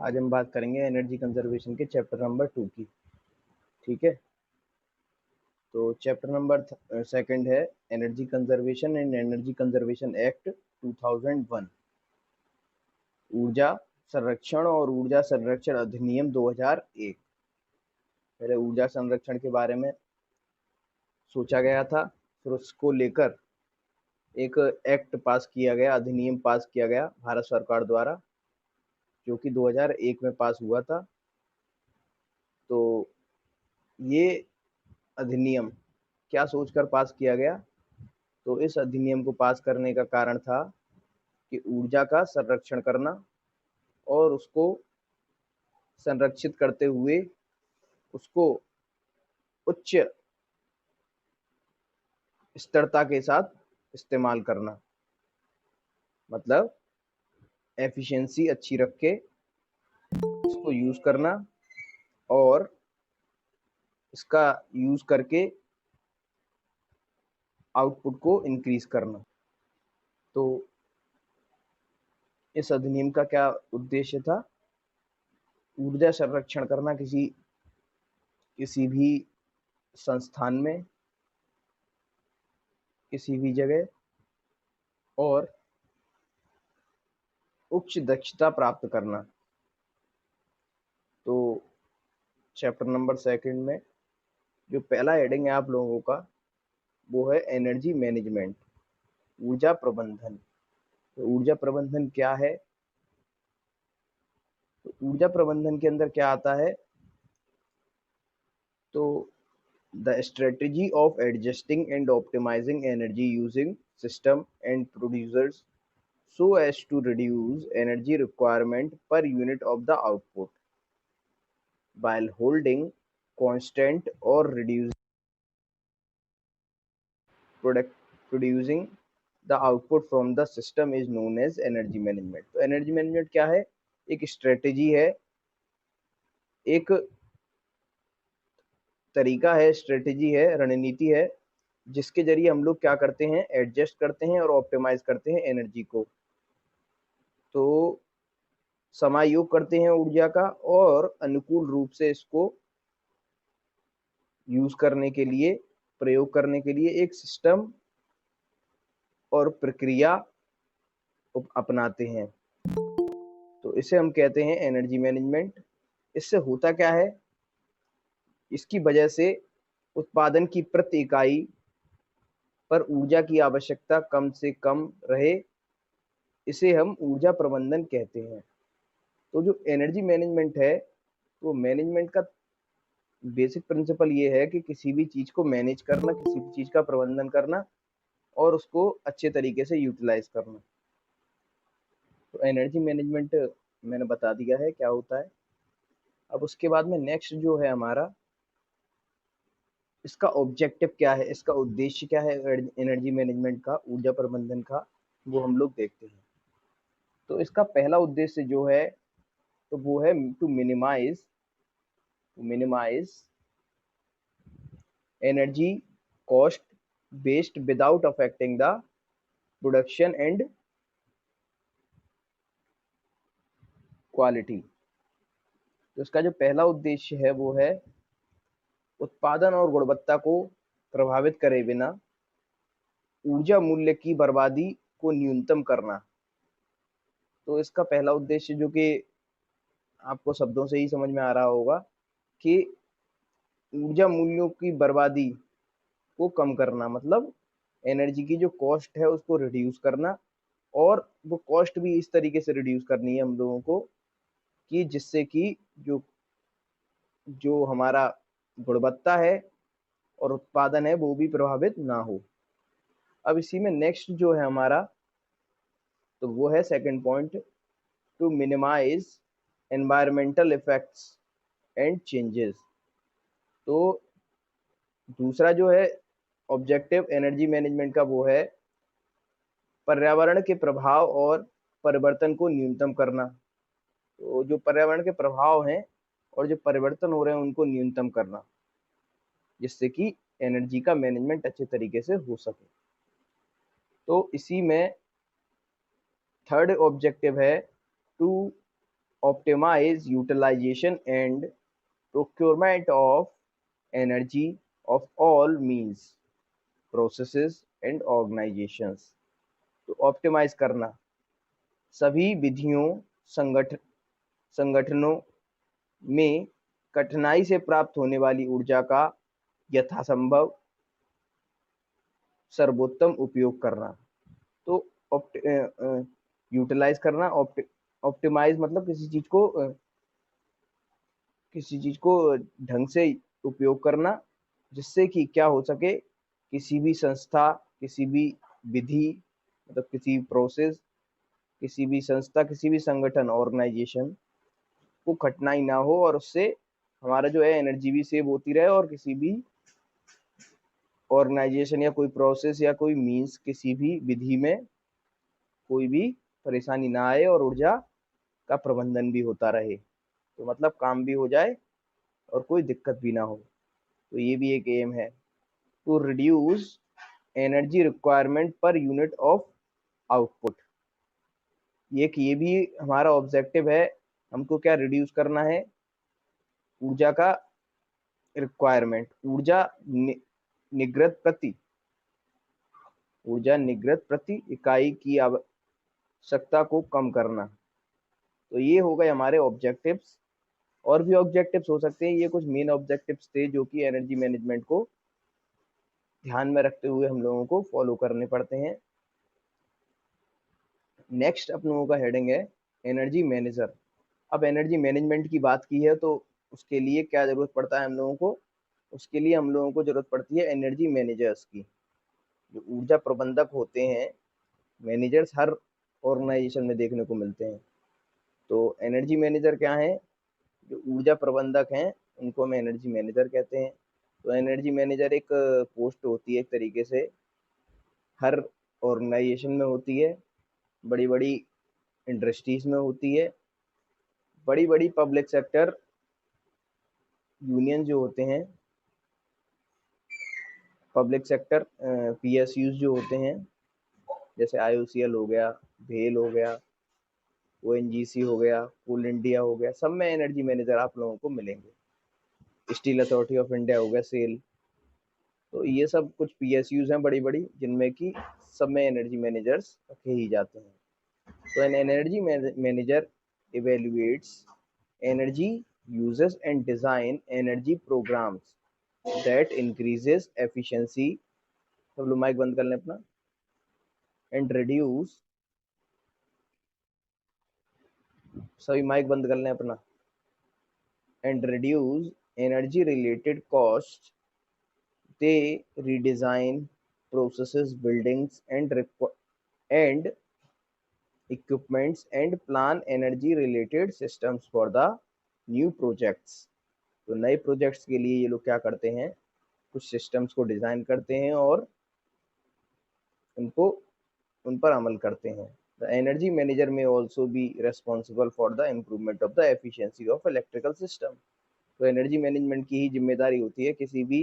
आज हम बात करेंगे एनर्जी कंजर्वेशन के चैप्टर नंबर 2 की। ठीक है, तो चैप्टर नंबर सेकंड है energy conservation and energy conservation act 2001, ऊर्जा संरक्षण और ऊर्जा संरक्षण अधिनियम 2001। पहले ऊर्जा संरक्षण के बारे में सोचा गया था, फिर उसको लेकर एक एक्ट पास किया गया, अधिनियम पास किया गया भारत सरकार द्वारा, जो कि 2001 में पास हुआ था। तो ये अधिनियम क्या सोचकर पास किया गया? तो इस अधिनियम को पास करने का कारण था कि ऊर्जा का संरक्षण करना और उसको संरक्षित करते हुए उसको उच्च स्थिरता के साथ इस्तेमाल करना, मतलब एफिशिएंसी अच्छी रख के इसको यूज करना और इसका यूज करके आउटपुट को इंक्रीज करना। तो इस अधिनियम का क्या उद्देश्य था? ऊर्जा संरक्षण करना किसी भी संस्थान में, किसी भी जगह, और उच्च दक्षता प्राप्त करना। तो चैप्टर नंबर सेकंड में जो पहला हेडिंग है आप लोगों का, वो है एनर्जी मैनेजमेंट, ऊर्जा प्रबंधन। तो ऊर्जा प्रबंधन क्या है? तो ऊर्जा प्रबंधन के अंदर क्या आता है? तो the strategy of adjusting and optimising energy using system and producers so as to reduce energy requirement per unit of the output while holding constant or producing the output from the system is known as energy management। तो energy management क्या है? एक strategy है, एक तरीका है, strategy है, रणनीति है, जिसके जरिए हम लोग क्या करते हैं? एडजस्ट करते हैं और ऑप्टिमाइज करते हैं एनर्जी को। तो समायोग करते हैं ऊर्जा का और अनुकूल रूप से इसको यूज करने के लिए, प्रयोग करने के लिए एक सिस्टम और प्रक्रिया अपनाते हैं। तो इसे हम कहते हैं एनर्जी मैनेजमेंट। इससे होता क्या है? इसकी वजह से उत्पादन की प्रति इकाई पर ऊर्जा की आवश्यकता कम से कम रहे, इसे हम ऊर्जा प्रबंधन कहते हैं। तो जो एनर्जी मैनेजमेंट है, वो मैनेजमेंट का बेसिक प्रिंसिपल ये है कि किसी भी चीज को मैनेज करना, किसी भी चीज का प्रबंधन करना और उसको अच्छे तरीके से यूटिलाइज करना। तो एनर्जी मैनेजमेंट मैंने बता दिया है क्या होता है। अब उसके बाद में नेक्स्ट जो है हमारा, इसका ऑब्जेक्टिव क्या है, इसका उद्देश्य क्या है एनर्जी मैनेजमेंट का, ऊर्जा प्रबंधन का, वो हम लोग देखते हैं। तो इसका पहला उद्देश्य जो है, तो वो है to minimise energy cost waste without affecting the production and quality. तो इसका जो पहला उद्देश्य है वो है उत्पादन और गुणवत्ता को प्रभावित करे बिना ऊर्जा मूल्य की बर्बादी को न्यूनतम करना। तो इसका पहला उद्देश्य, जो कि आपको शब्दों से ही समझ में आ रहा होगा, कि ऊर्जा मूल्यों की बर्बादी को कम करना, मतलब एनर्जी की जो कॉस्ट है उसको रिड्यूस करना। और वो कॉस्ट भी इस तरीके से रिड्यूस करनी है हम लोगों को कि जिससे कि जो जो हमारा गुणवत्ता है और उत्पादन है वो भी प्रभावित ना हो। अब इसी में नेक्स्ट जो है हमारा, तो वो है second point, to minimise environmental effects and changes. तो दूसरा जो है ऑब्जेक्टिव एनर्जी मैनेजमेंट का, वो है पर्यावरण के प्रभाव और परिवर्तन को न्यूनतम करना। तो जो पर्यावरण के प्रभाव हैं और जो परिवर्तन हो रहे हैं उनको न्यूनतम करना, जिससे कि एनर्जी का मैनेजमेंट अच्छे तरीके से हो सके। तो इसी में थर्ड ऑब्जेक्टिव है to optimize utilization and procurement of energy of all means, processes and organizations। तो ऑप्टिमाइज करना सभी विधियों, संगठनों में कठिनाई से प्राप्त होने वाली ऊर्जा का यथासंभव सर्वोत्तम उपयोग करना। तो यूटिलाइज करना, ऑप्टिमाइज मतलब किसी चीज को ढंग से उपयोग करना, जिससे कि क्या हो सके, किसी भी संस्था, किसी भी विधि, मतलब किसी प्रोसेस, किसी भी संस्था, किसी भी संगठन, ऑर्गेनाइजेशन को कठिनाई ना हो और उससे हमारा जो है एनर्जी भी सेव होती रहे, और किसी भी ऑर्गेनाइजेशन या कोई प्रोसेस या कोई मीन्स, किसी भी विधि में कोई भी परेशानी ना आए और ऊर्जा का प्रबंधन भी होता रहे, तो मतलब काम भी हो जाए और कोई दिक्कत भी ना हो। तो ये भी एक एम है, to reduce energy requirement per unit of output. ये भी हमारा ऑब्जेक्टिव है, हमको क्या रिड्यूस करना है, ऊर्जा का रिक्वायरमेंट, ऊर्जा निगृत प्रति इकाई की आवश्यकता को कम करना। तो ये हो गए हमारे ऑब्जेक्टिव्स। और भी ऑब्जेक्टिव्स हो सकते हैं, ये कुछ मेन ऑब्जेक्टिव्स थे जो कि एनर्जी मैनेजमेंट को ध्यान में रखते हुए हम लोगों को फॉलो करने पड़ते हैं। नेक्स्ट अपन लोगों का हेडिंग है एनर्जी मैनेजर। अब एनर्जी मैनेजमेंट की बात की है तो उसके लिए क्या जरूरत पड़ता है हम लोगों को, उसके लिए हम लोगों को जरूरत पड़ती है एनर्जी मैनेजर्स की। जो ऊर्जा प्रबंधक होते हैं, मैनेजर्स हर ऑर्गेनाइजेशन में देखने को मिलते हैं। तो एनर्जी मैनेजर क्या है, जो ऊर्जा प्रबंधक हैं उनको हम एनर्जी मैनेजर कहते हैं। तो एनर्जी मैनेजर एक पोस्ट होती है, एक तरीके से हर ऑर्गेनाइजेशन में होती है, बड़ी बड़ी इंडस्ट्रीज में होती है, बड़ी बड़ी पब्लिक सेक्टर यूनियन जो होते हैं, पब्लिक सेक्टर पीएसयूज जो होते हैं, जैसे आईओसीएल हो गया, भेल हो गया, ओएनजीसी हो गया, कोल इंडिया हो गया, सब में एनर्जी मैनेजर आप लोगों को मिलेंगे। स्टील अथॉरिटी ऑफ इंडिया हो गया, सेल। तो ये सब कुछ पीएसयूज हैं बड़ी बड़ी, जिनमें कि सब में एनर्जी मैनेजर्स रखे ही जाते हैं। तो an energy manager evaluates energy uses and design energy programs that increases efficiency। सब लोग माइक बंद कर लें अपना। एंड रिड्यूस, सभी माइक बंद कर लें अपना। And reduce energy related cost. They redesign processes, buildings and equipments and plan energy related systems for the new projects। तो नए प्रोजेक्ट्स के लिए ये लोग क्या करते हैं, कुछ सिस्टम्स को डिजाइन करते हैं और उनको उन पर अमल करते हैं। द एनर्जी मैनेजर में also be responsible for the improvement of the efficiency of electrical system. तो एनर्जी मैनेजमेंट की ही जिम्मेदारी होती है किसी भी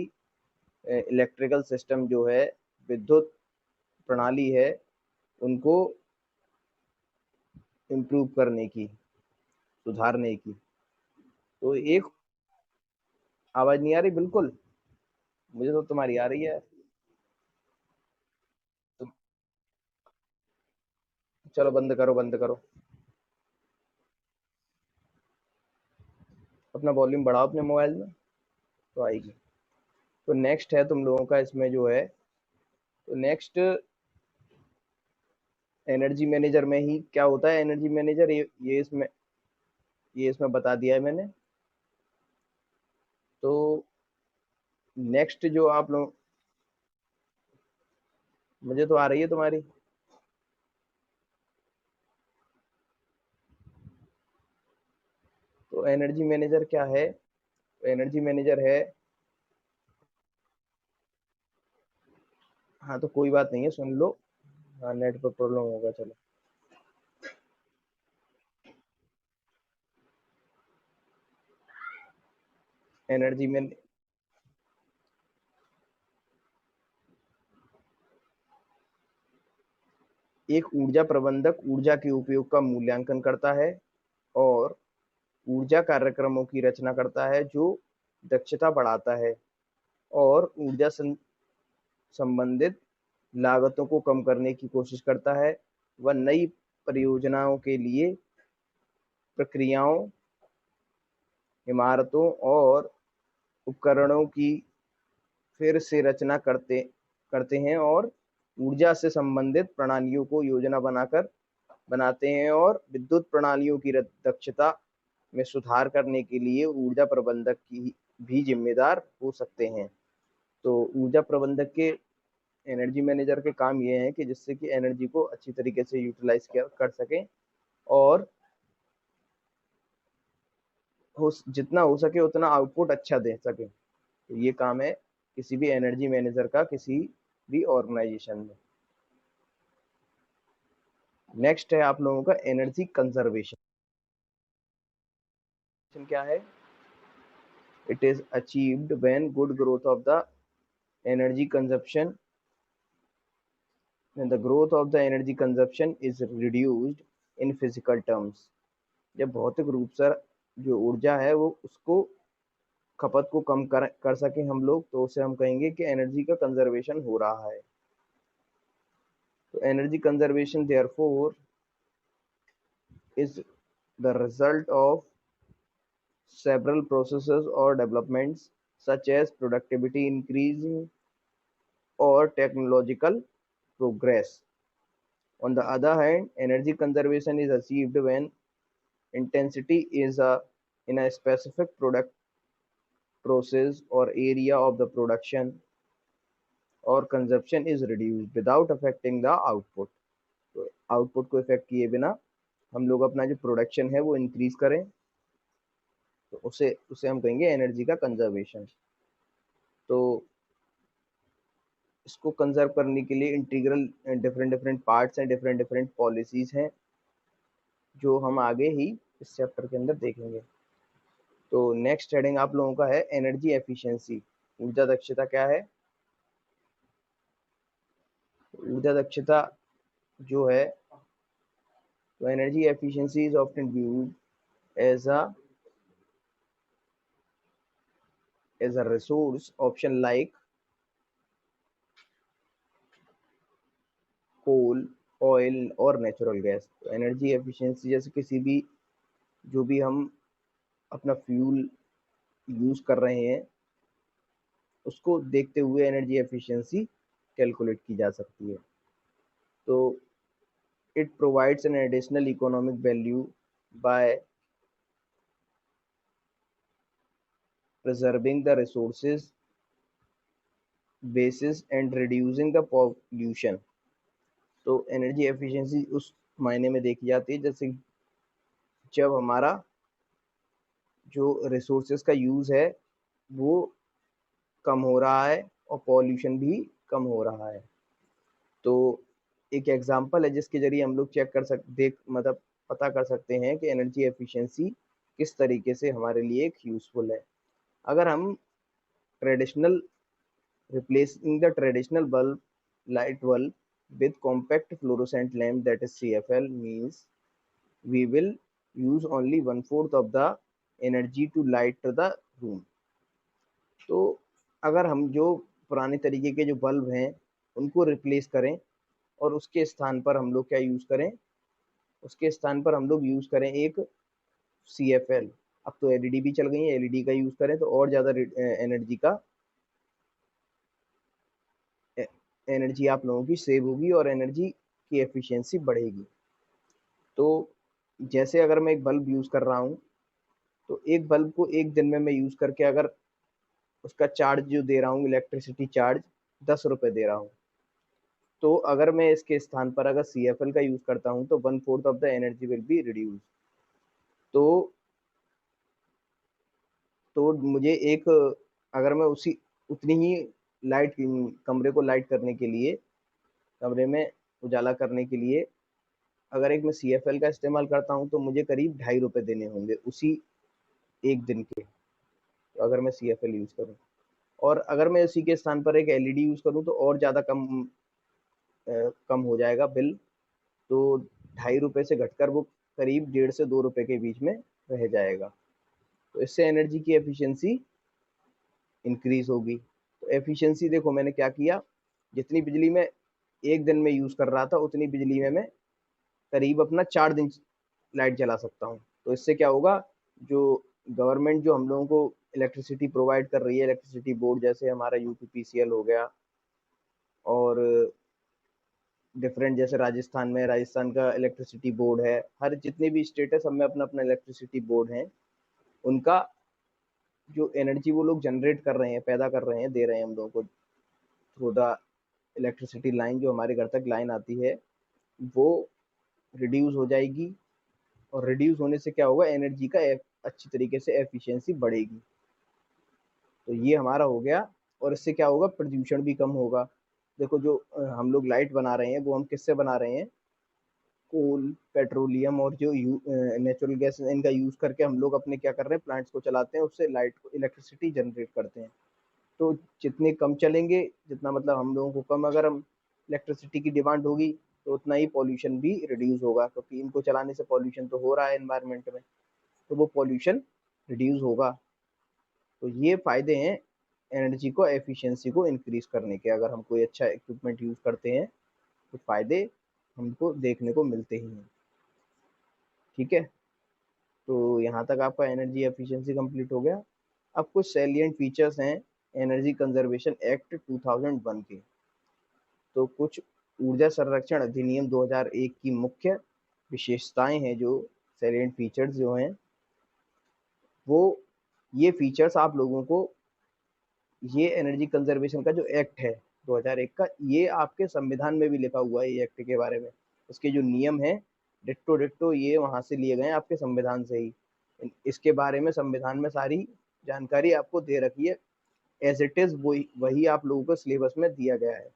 इलेक्ट्रिकल सिस्टम जो है, विद्युत प्रणाली है, उनको इम्प्रूव करने की, सुधारने की। तो एक आवाज नहीं आ रही बिल्कुल, मुझे तो तुम्हारी आ रही है। तो चलो बंद करो, बंद करो, अपना वॉल्यूम बढ़ाओ अपने मोबाइल में तो आएगी। तो नेक्स्ट है तुम लोगों का इसमें जो है, तो नेक्स्ट एनर्जी मैनेजर में ही क्या होता है, एनर्जी मैनेजर ये इसमें बता दिया है मैंने। तो नेक्स्ट जो आप लोग, मुझे तो आ रही है तुम्हारी। तो एनर्जी मैनेजर क्या है, तो एनर्जी मैनेजर है, हाँ तो कोई बात नहीं है, सुन लो। हाँ नेट पर प्रॉब्लम होगा, चलो। एनर्जी में एक ऊर्जा प्रबंधक ऊर्जा के उपयोग का मूल्यांकन करता है और ऊर्जा कार्यक्रमों की रचना करता है जो दक्षता बढ़ाता है और ऊर्जा संबंधित लागतों को कम करने की कोशिश करता है। वह नई परियोजनाओं के लिए प्रक्रियाओं, इमारतों और उपकरणों की फिर से रचना करते करते हैं और ऊर्जा से संबंधित प्रणालियों को योजना बनाते हैं और विद्युत प्रणालियों की दक्षता में सुधार करने के लिए ऊर्जा प्रबंधक की भी जिम्मेदार हो सकते हैं। तो ऊर्जा प्रबंधक के एनर्जी मैनेजर के काम ये हैं कि जिससे कि एनर्जी को अच्छी तरीके से यूटिलाइज कर सकें और जितना हो सके उतना आउटपुट अच्छा दे सके। तो ये काम है किसी भी एनर्जी मैनेजर का किसी भी ऑर्गेनाइजेशन में। नेक्स्ट है आप लोगों का एनर्जी कंजर्वेशन। क्या है? It is achieved when good growth of the energy consumption when the growth of the energy consumption is reduced in physical terms। जब भौतिक रूप से जो ऊर्जा है वो उसको खपत को कम कर सके हम लोग, तो उसे हम कहेंगे कि एनर्जी का कंजर्वेशन हो रहा है। तो energy conservation therefore is the result of several processes or developments such as productivity increase or technological progress। On the other hand, energy conservation is achieved when intensity is in a specific product process or area of the production or consumption is reduced without affecting the output। तो output को effect किए बिना हम लोग अपना जो production है वो इंक्रीज करें, तो उसे उसे हम कहेंगे एनर्जी का कंजर्वेशन। तो इसको कंजर्व करने के लिए इंटीग्रल डिफरेंट डिफरेंट पार्ट्स हैं, डिफरेंट डिफरेंट पॉलिसीज हैं जो हम आगे ही इस चैप्टर के अंदर देखेंगे। तो नेक्स्ट हेडिंग आप लोगों का है एनर्जी एफिशिएंसी। ऊर्जा दक्षता क्या है? ऊर्जा दक्षता जो है, तो energy efficiency is often viewed as a resource option like coal, oil और नेचुरल गैस। तो एनर्जी एफिशिएंसी जैसे किसी भी जो भी हम अपना फ्यूल यूज कर रहे हैं उसको देखते हुए एनर्जी एफिशिएंसी कैलकुलेट की जा सकती है। तो it provides an additional economic value by preserving the resources basis and reducing the pollution। तो एनर्जी एफिशिएंसी उस मायने में देखी जाती है जैसे जब हमारा जो रिसोर्सेज का यूज है वो कम हो रहा है और पॉल्यूशन भी कम हो रहा है। तो एक एग्जांपल है जिसके जरिए हम लोग चेक कर मतलब पता कर सकते हैं कि एनर्जी एफिशिएंसी किस तरीके से हमारे लिए एक यूजफुल है। अगर हम traditional replacing the traditional light bulb with compact fluorescent lamp, that is CFL, means we will use only 1/4 of the energy to light the room। तो अगर हम जो पुराने तरीके के जो बल्ब हैं उनको रिप्लेस करें और उसके स्थान पर हम लोग क्या यूज करें, उसके स्थान पर हम लोग यूज करें एक CFL। अब तो एलईडी भी चल गई है, एलईडी का यूज करें तो और ज्यादा एनर्जी आप लोगों की सेव होगी और एनर्जी की एफिशिएंसी बढ़ेगी। तो जैसे अगर मैं एक बल्ब यूज कर रहा हूँ तो एक बल्ब को एक दिन में मैं यूज करके अगर उसका चार्ज जो दे रहा हूँ इलेक्ट्रिसिटी चार्ज 10 रुपए दे रहा हूँ, तो अगर मैं इसके स्थान पर अगर CFL का यूज करता हूँ तो 1/4 of the energy will be reduce. तो मुझे एक अगर मैं उतनी ही लाइट कमरे को लाइट करने के लिए, कमरे में उजाला करने के लिए अगर एक मैं CFL का इस्तेमाल करता हूँ तो मुझे करीब 2.5 रुपए देने होंगे उसी एक दिन के, तो अगर मैं CFL यूज करूँ। और अगर मैं उसी के स्थान पर एक एलईडी यूज करूँ तो और ज़्यादा कम हो जाएगा बिल। तो 2.5 रुपए से घटकर वो करीब 1.5 से 2 रुपए के बीच में रह जाएगा। तो इससे एनर्जी की एफिशिएंसी इंक्रीज होगी। तो एफिशिएंसी देखो मैंने क्या किया, जितनी बिजली मैं एक दिन में यूज कर रहा था उतनी बिजली में मैं करीब अपना 4 दिन लाइट जला सकता हूँ। तो इससे क्या होगा, जो गवर्नमेंट जो हम लोगों को इलेक्ट्रिसिटी प्रोवाइड कर रही है, इलेक्ट्रिसिटी बोर्ड जैसे हमारा यूपीपीसीएल हो गया, और डिफरेंट जैसे राजस्थान में राजस्थान का इलेक्ट्रिसिटी बोर्ड है, हर जितने भी स्टेट है सब में अपना अपना इलेक्ट्रिसिटी बोर्ड है, उनका जो एनर्जी वो लोग जनरेट कर रहे हैं, पैदा कर रहे हैं, दे रहे हैं हम लोगों को थ्रू द इलेक्ट्रिसिटी लाइन, जो हमारे घर तक लाइन आती है वो रिड्यूस हो जाएगी। और रिड्यूस होने से क्या होगा, एनर्जी का अच्छी तरीके से एफिशिएंसी बढ़ेगी। तो ये हमारा हो गया। और इससे क्या होगा, प्रदूषण भी कम होगा। देखो जो हम लोग लाइट बना रहे हैं वो हम किससे बना रहे हैं, कोल, पेट्रोलियम और जो नेचुरल गैस, इनका यूज करके हम लोग अपने क्या कर रहे हैं, प्लांट्स को चलाते हैं, उससे लाइट को इलेक्ट्रिसिटी जनरेट करते हैं। तो जितने कम चलेंगे, जितना मतलब हम लोगों को कम अगर हम इलेक्ट्रिसिटी की डिमांड होगी, तो उतना ही पॉल्यूशन भी रिड्यूस होगा, क्योंकि इनको चलाने से पॉल्यूशन तो हो रहा है एनवायरनमेंट में, तो वो पॉल्यूशन रिड्यूस होगा। तो ये फायदे हैं एनर्जी को एफिशिएंसी को इंक्रीज करने के। अगर हम कोई अच्छा इक्विपमेंट यूज करते हैं तो फायदे हमको देखने को मिलते ही हैं। ठीक है, तो यहाँ तक आपका एनर्जी एफिशिएंसी कंप्लीट हो गया। अब कुछ सैलिएंट फीचर्स हैं एनर्जी कंजर्वेशन एक्ट 2001 के। तो कुछ ऊर्जा संरक्षण अधिनियम 2001 की मुख्य विशेषताएं हैं, जो सैलिएंट फीचर्स जो हैं वो, ये फीचर्स आप लोगों को, ये एनर्जी कंजर्वेशन का जो एक्ट है 2001 का, ये आपके संविधान में भी लिखा हुआ है, ये एक्ट के बारे में, उसके जो नियम है डिट्टो डिट्टो ये वहां से लिए गए हैं आपके संविधान से ही। इसके बारे में संविधान में सारी जानकारी आपको दे रखी है, एज इट इज वही वही आप लोगों को सिलेबस में दिया गया है।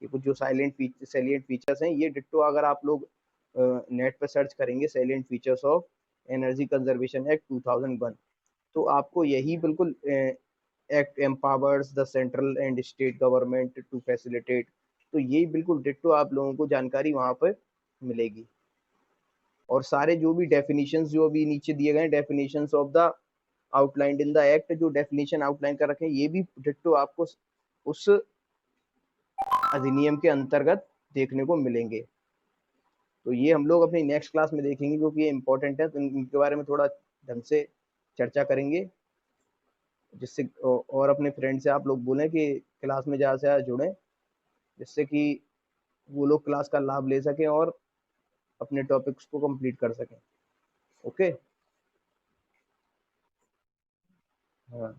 ये कुछ जो सैलिएंट फीचर्स हैं, ये डिट्टो अगर आप लोग नेट पर सर्च करेंगे salient features of energy conservation act 2001, तो आपको यही बिल्कुल act empowers the central and state government to facilitate, तो यही बिल्कुल डिट्टो आप लोगों को जानकारी वहां पर मिलेगी। और सारे जो भी डेफिनेशंस जो अभी नीचे दिए गए, definitions of the outlined in the act, जो डेफिनेशन आउटलाइन कर रखे हैं, ये भी डिट्टो आपको उस अधिनियम के अंतर्गत देखने को मिलेंगे। तो ये हम लोग अपनी नेक्स्ट क्लास में देखेंगे, क्योंकि ये इंपॉर्टेंट है, तो इनके बारे में थोड़ा ढंग से चर्चा करेंगे, जिससे और अपने फ्रेंड से आप लोग बोलें कि क्लास में ज़्यादा से ज़्यादा जुड़ें, जिससे कि वो लोग क्लास का लाभ ले सकें और अपने टॉपिक्स को कंप्लीट कर सकें। ओके। हाँ।